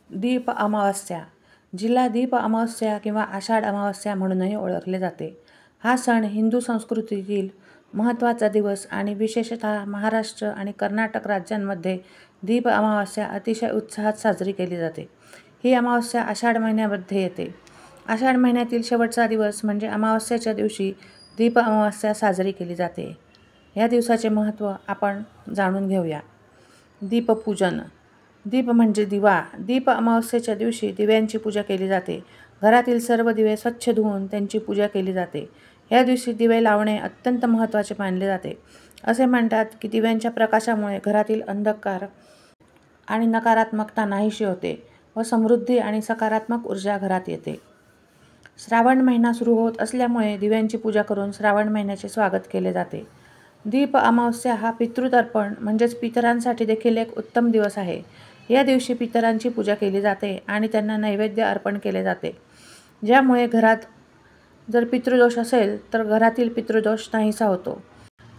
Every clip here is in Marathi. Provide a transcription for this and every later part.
दीप अमावस्या, जिला दीप अमावस्या किंवा आषाढ अमावस्या म्हणूनही ओळखले जाते. हा सण हिंदू संस्कृतीतील महत्त्वाचा दिवस आणि विशेषतः महाराष्ट्र आणि कर्नाटक राज्यांमध्ये दीप अमावस्या अतिशय उत्साहात साजरी केली जाते. ही अमावस्या आषाढ महिन्यामध्ये येते. आषाढ महिन्यातील शेवटचा दिवस म्हणजे अमावस्येच्या दिवशी दीप अमावस्या साजरी केली जाते. या दिवसाचे महत्त्व आपण जाणून घेऊया. दीपपूजन. दीप म्हणजे दिवा. दीप अमावस्येच्या दिवशी दिव्यांची पूजा केली जाते. घरातील सर्व दिवे स्वच्छ धुवून त्यांची पूजा केली जाते. या दिवशी दिवे लावणे अत्यंत महत्त्वाचे मानले जाते. असे म्हणतात की दिव्यांच्या प्रकाशामुळे घरातील अंधकार आणि नकारात्मकता नाहीशी होते व समृद्धी आणि सकारात्मक ऊर्जा घरात येते. श्रावण महिना सुरू होत असल्यामुळे दिव्यांची पूजा करून श्रावण महिन्याचे स्वागत केले जाते. दीप अमावस्या हा पितृतर्पण म्हणजेच पितरांसाठी देखील एक उत्तम दिवस आहे. या दिवशी पितरांची पूजा केली जाते आणि त्यांना नैवेद्य अर्पण केले जाते, ज्यामुळे घरात जर पितृदोष असेल तर घरातील पितृदोष नाहीसा होतो.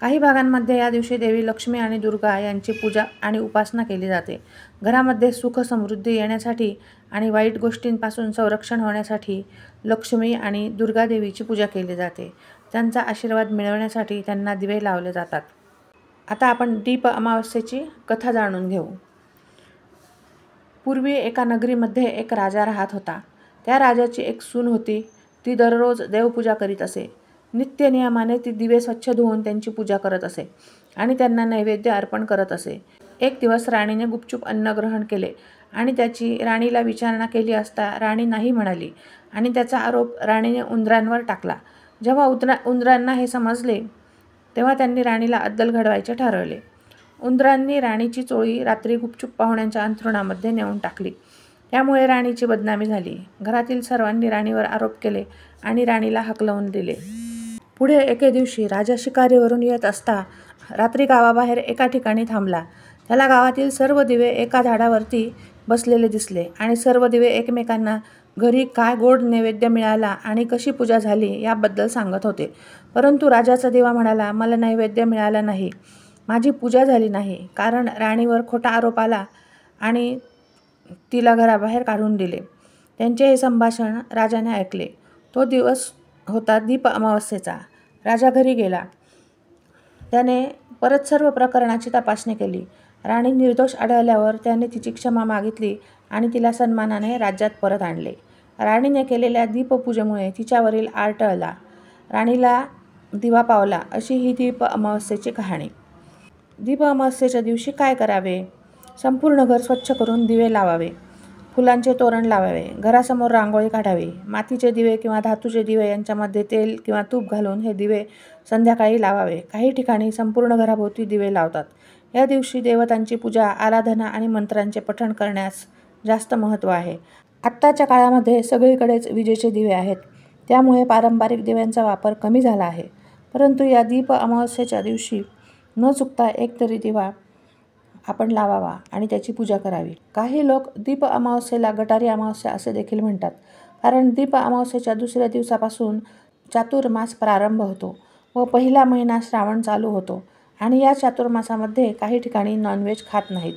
काही भागांमध्ये या दिवशी देवी लक्ष्मी आणि दुर्गा यांची पूजा आणि उपासना केली जाते. घरामध्ये सुख समृद्धी येण्यासाठी आणि वाईट गोष्टींपासून संरक्षण होण्यासाठी लक्ष्मी आणि दुर्गा देवीची पूजा केली जाते. त्यांचा आशीर्वाद मिळवण्यासाठी त्यांना दिवे लावले जातात. आता आपण दीप अमावस्येची कथा जाणून घेऊ. पूर्वी एका नगरीमध्ये एक राजा राहत होता. त्या राजाची एक सून होती. ती दररोज देवपूजा करीत असे. नित्य नियमाने ती दिवे स्वच्छ धुवून त्यांची पूजा करत असे आणि त्यांना नैवेद्य अर्पण करत असे. एक दिवस राणीने गुपचूप अन्न ग्रहण केले आणि त्याची राणीला विचारणा केली असता राणी नाही म्हणाली आणि त्याचा आरोप राणीने उंदरांवर टाकला. जेव्हा उंदरांना हे समजले तेव्हा त्यांनी राणीला अद्दल घडवायचे ठरवले. उंदरांनी राणीची चोळी रात्री गुपचूप पाहुण्यांच्या अंथरुणामध्ये नेऊन टाकली. त्यामुळे राणीची बदनामी झाली. घरातील सर्वांनी राणीवर आरोप केले आणि राणीला हकलवून दिले. पुढे एके दिवशी राजा शिकारीवरून येत असता रात्री गावाबाहेर एका ठिकाणी थांबला. त्याला गावातील सर्व दिवे एका झाडावरती बसलेले दिसले आणि सर्व दिवे एकमेकांना घरी काय गोड नैवेद्य मिळाला आणि कशी पूजा झाली याबद्दल सांगत होते. परंतु राजाचा दिवा म्हणाला, मला नैवेद्य मिळाला नाही, माझी पूजा झाली नाही, कारण राणीवर खोटा आरोप आला आणि तिला घराबाहेर काढून दिले. त्यांचे हे संभाषण राजाने ऐकले. तो दिवस होता दीप अमावस्येचा. राजा घरी गेला. त्याने परत सर्व प्रकरणाची तपासणी केली. राणी निर्दोष आढळल्यावर त्याने तिची क्षमा मागितली आणि तिला सन्मानाने राज्यात परत आणले. राणीने केलेल्या दीपपूजेमुळे तिच्यावरील आर टळला. राणीला दिवा पावला. अशी ही दीप अमावस्येची कहाणी. दीप अमावस्येच्या दिवशी काय करावे? संपूर्ण घर स्वच्छ करून दिवे लावावे. फुलांचे तोरण लावावे. घरासमोर रांगोळी काढावी. मातीचे दिवे किंवा धातूचे दिवे यांच्यामध्ये तेल किंवा तूप घालून हे दिवे संध्याकाळी लावावे. काही ठिकाणी संपूर्ण घराभोवती दिवे लावतात. या दिवशी देवतांची पूजा, आराधना आणि मंत्रांचे पठण करण्यास जास्त महत्त्व आहे. आत्ताच्या काळामध्ये सगळीकडेच विजेचे दिवे आहेत, त्यामुळे पारंपरिक दिव्यांचा वापर कमी झाला आहे. परंतु या दीप अमावस्येच्या दिवशी न चुकता एक तरी दिवा आपण लावावा आणि त्याची पूजा करावी. काही लोक दीप अमावस्येला गटारी अमावस्या असे देखील म्हणतात, कारण दीप अमावस्येच्या दुसऱ्या दिवसापासून चातुर्मास प्रारंभ होतो व पहिला महिना श्रावण चालू होतो आणि या चातुर्मासामध्ये काही ठिकाणी नॉनव्हेज खात नाहीत.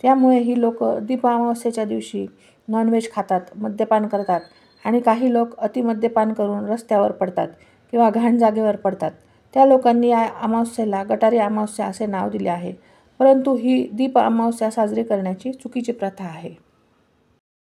त्यामुळे ही लोक दीप अमावस्येच्या दिवशी नॉनव्हेज खातात, मद्यपान करतात आणि काही लोक अतिमद्यपान करून रस्त्यावर पडतात किंवा घाण जागेवर पडतात. त्या लोकांनी या अमावस्येला गटारी अमावस्या असे नाव दिले आहे. परंतु ही दीप अमावस्या साजरी करण्याची चुकीची प्रथा आहे.